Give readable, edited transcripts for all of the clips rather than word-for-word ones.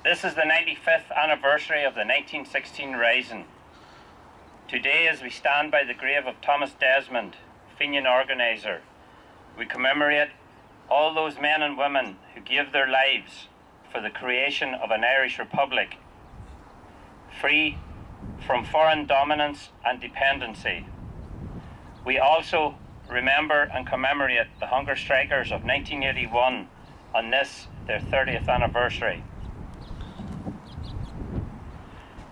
This is the 95th anniversary of the 1916 Rising. Today, as we stand by the grave of Thomas Desmond, Fenian organiser, we commemorate all those men and women who gave their lives for the creation of an Irish Republic, free from foreign dominance and dependency. We also remember and commemorate the hunger strikers of 1981 on this, their 30th anniversary.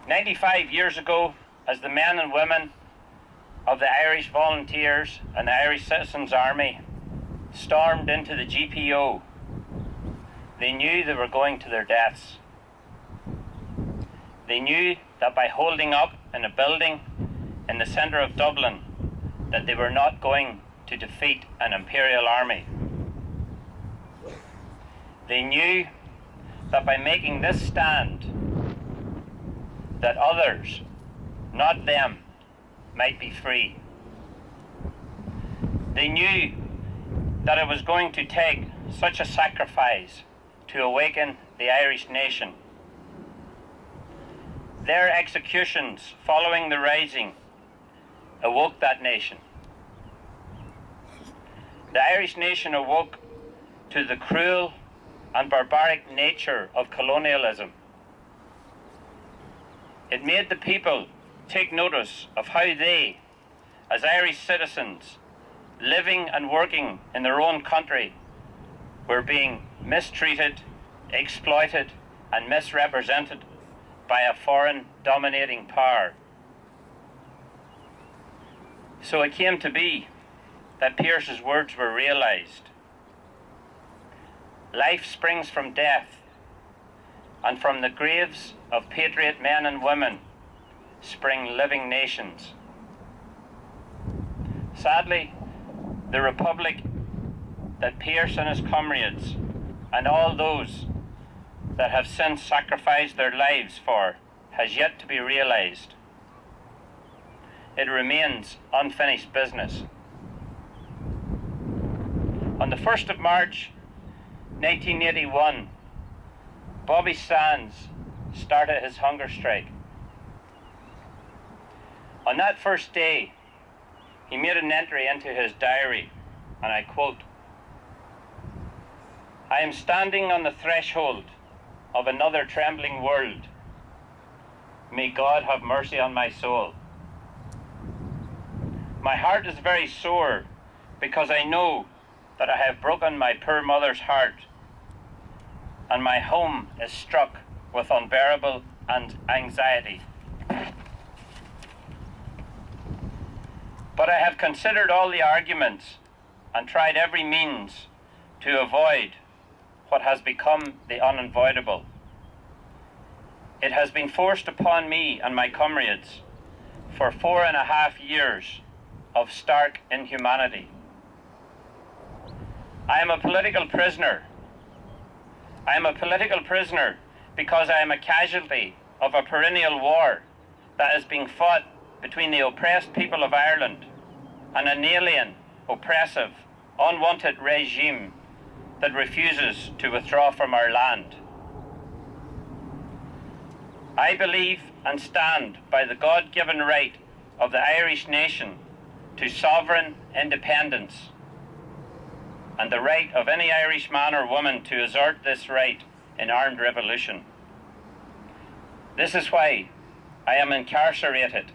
95 years ago, as the men and women of the Irish Volunteers and the Irish Citizens Army stormed into the GPO, they knew they were going to their deaths. They knew that by holding up in a building in the centre of Dublin, that they were not going to defeat an imperial army. They knew that by making this stand, that others, not them, might be free. They knew that it was going to take such a sacrifice to awaken the Irish nation. Their executions following the Rising awoke that nation. The Irish nation awoke to the cruel and barbaric nature of colonialism. It made the people take notice of how they, as Irish citizens, living and working in their own country, were being mistreated, exploited, and misrepresented by a foreign dominating power. So it came to be that Pearse's words were realised. Life springs from death, and from the graves of patriot men and women spring living nations. Sadly, the Republic that Pearse and his comrades and all those that have since sacrificed their lives for has yet to be realised. It remains unfinished business. On the 1st of March 1981, Bobby Sands started his hunger strike. On that first day, he made an entry into his diary, and I quote, "I am standing on the threshold of another trembling world. May God have mercy on my soul. My heart is very sore because I know that I have broken my poor mother's heart, and my home is struck with unbearable anxiety. But I have considered all the arguments and tried every means to avoid what has become the unavoidable. It has been forced upon me and my comrades for 4.5 years of stark inhumanity. I am a political prisoner. I am a political prisoner because I am a casualty of a perennial war that is being fought between the oppressed people of Ireland and an alien, oppressive, unwanted regime that refuses to withdraw from our land. I believe and stand by the God-given right of the Irish nation to sovereign independence, and the right of any Irish man or woman to assert this right in armed revolution. This is why I am incarcerated,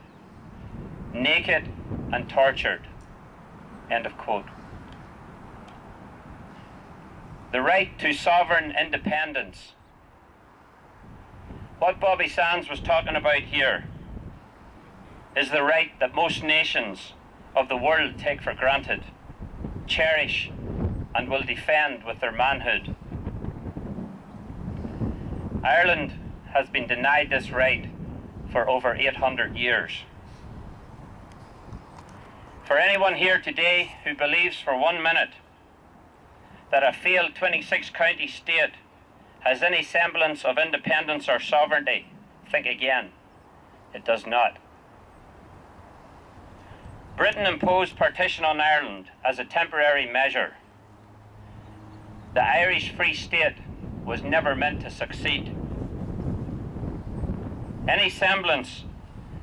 naked and tortured." End of quote. The right to sovereign independence. What Bobby Sands was talking about here is the right that most nations of the world take for granted, cherish, and will defend with their manhood. Ireland has been denied this right for over 800 years. For anyone here today who believes for 1 minute that a failed 26-county state has any semblance of independence or sovereignty, think again. It does not. Britain imposed partition on Ireland as a temporary measure. The Irish Free State was never meant to succeed. Any semblance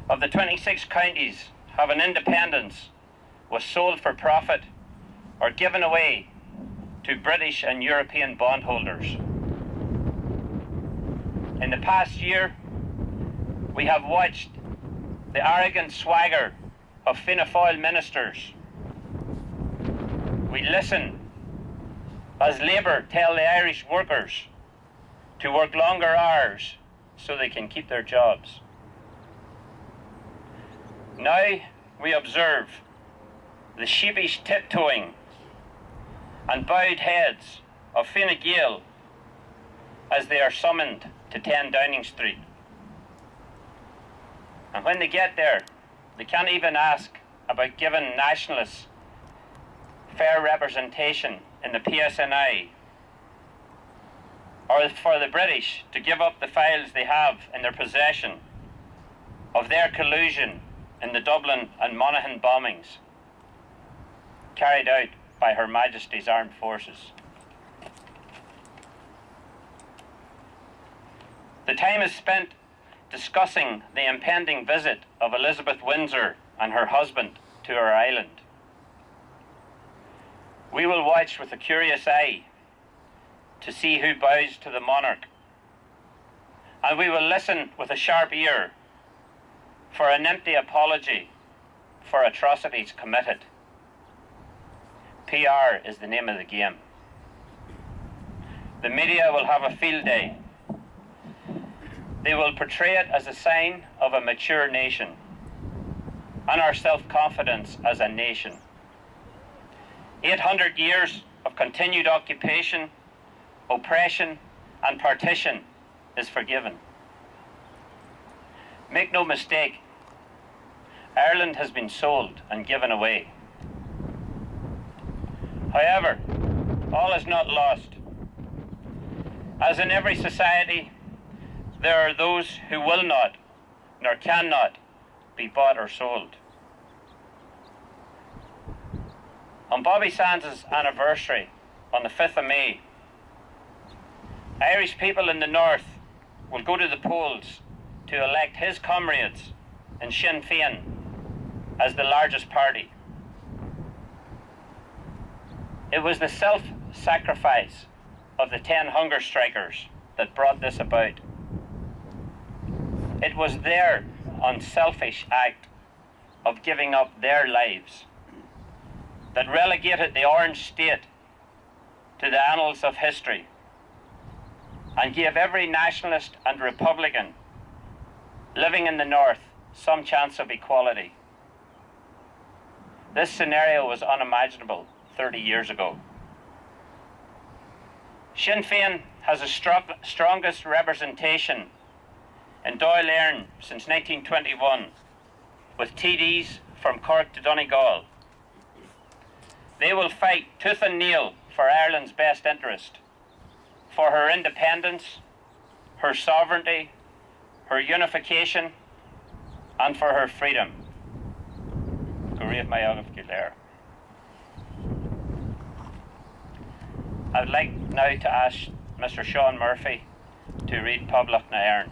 of the 26 counties having independence was sold for profit or given away to British and European bondholders. In the past year, we have watched the arrogant swagger of Fianna Fáil ministers. We listen as Labour tell the Irish workers to work longer hours so they can keep their jobs. Now we observe the sheepish tiptoeing and bowed heads of Fine Gael as they are summoned to 10 Downing Street. And when they get there, they can't even ask about giving nationalists fair representation in the PSNI, or for the British to give up the files they have in their possession of their collusion in the Dublin and Monaghan bombings carried out by Her Majesty's Armed Forces. The time is spent discussing the impending visit of Elizabeth Windsor and her husband to our island. We will watch with a curious eye to see who bows to the monarch, and we will listen with a sharp ear for an empty apology for atrocities committed. PR is the name of the game. The media will have a field day. They will portray it as a sign of a mature nation and our self-confidence as a nation. 800 years of continued occupation, oppression, and partition is forgiven. Make no mistake, Ireland has been sold and given away. However, all is not lost. As in every society, there are those who will not, nor cannot, be bought or sold. On Bobby Sands' anniversary, on the 5th of May, Irish people in the north will go to the polls to elect his comrades in Sinn Féin as the largest party. It was the self-sacrifice of the 10 hunger strikers that brought this about. It was their unselfish act of giving up their lives that relegated the Orange State to the annals of history and gave every nationalist and Republican living in the north some chance of equality. This scenario was unimaginable 30 years ago. Sinn Féin has the strongest representation in Dáil Éireann since 1921, with TDs from Cork to Donegal. They will fight tooth and nail for Ireland's best interest, for her independence, her sovereignty, her unification, and for her freedom. I would like now to ask Mr. Sean Murphy to read Poblach na Éireann.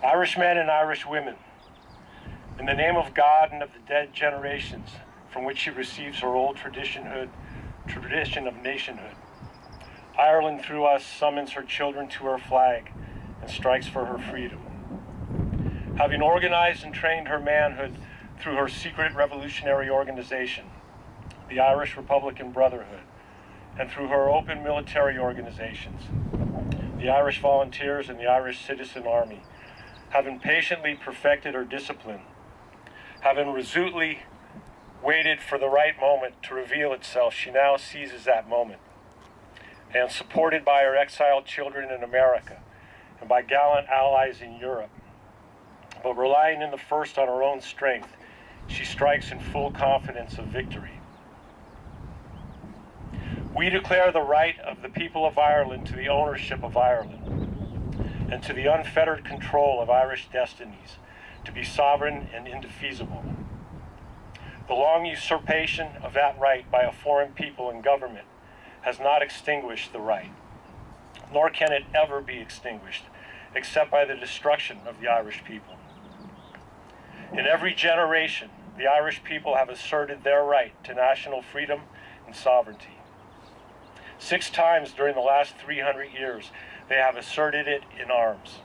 Irish men and Irish women, in the name of God and of the dead generations from which she receives her old tradition of nationhood, Ireland through us summons her children to her flag and strikes for her freedom. Having organized and trained her manhood through her secret revolutionary organization, the Irish Republican Brotherhood, and through her open military organizations, the Irish Volunteers and the Irish Citizen Army, having patiently perfected her discipline, having resolutely waited for the right moment to reveal itself, she now seizes that moment. And supported by her exiled children in America and by gallant allies in Europe, but relying in the first on her own strength, she strikes in full confidence of victory. We declare the right of the people of Ireland to the ownership of Ireland. and to the unfettered control of Irish destinies, to be sovereign and indefeasible. The long usurpation of that right by a foreign people and government has not extinguished the right, nor can it ever be extinguished, except by the destruction of the Irish people. In every generation, the Irish people have asserted their right to national freedom and sovereignty. 6 times during the last 300 years, they have asserted it in arms.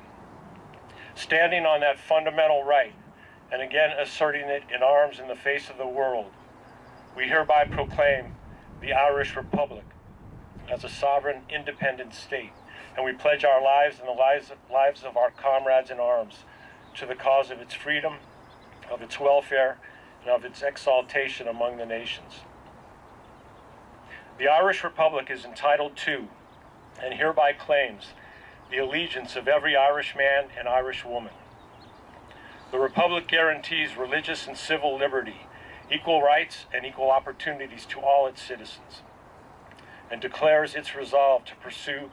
Standing on that fundamental right, and again asserting it in arms in the face of the world, we hereby proclaim the Irish Republic as a sovereign, independent state, and we pledge our lives and the lives of our comrades in arms to the cause of its freedom, of its welfare, and of its exaltation among the nations. The Irish Republic is entitled to, and hereby claims, the allegiance of every Irish man and Irish woman. The Republic guarantees religious and civil liberty, equal rights and equal opportunities to all its citizens, and declares its resolve to pursue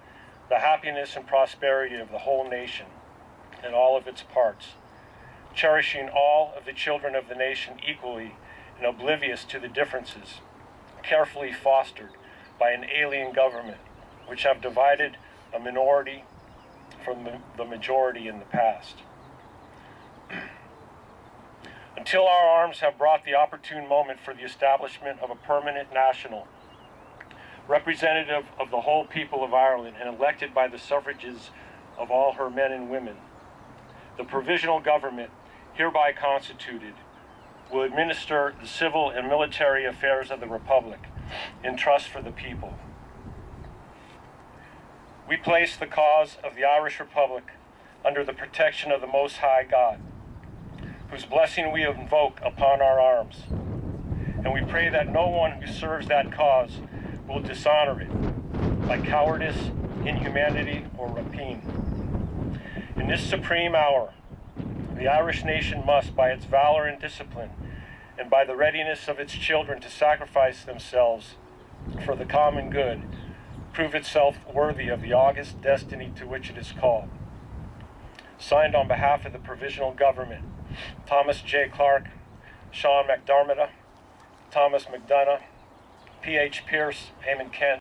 the happiness and prosperity of the whole nation and all of its parts, cherishing all of the children of the nation equally and oblivious to the differences carefully fostered by an alien government which have divided a minority from the majority in the past. Until our arms have brought the opportune moment for the establishment of a permanent national, representative of the whole people of Ireland and elected by the suffrages of all her men and women, the provisional government hereby constituted will administer the civil and military affairs of the Republic in trust for the people. We place the cause of the Irish Republic under the protection of the Most High God, whose blessing we invoke upon our arms, and we pray that no one who serves that cause will dishonor it by cowardice, inhumanity, or rapine. In this supreme hour, the Irish nation must, by its valor and discipline, and by the readiness of its children to sacrifice themselves for the common good, prove itself worthy of the august destiny to which it is called. Signed on behalf of the Provisional Government, Thomas J. Clark, Sean McDermott, Thomas McDonough, P.H. Pierce, Eamon Kent,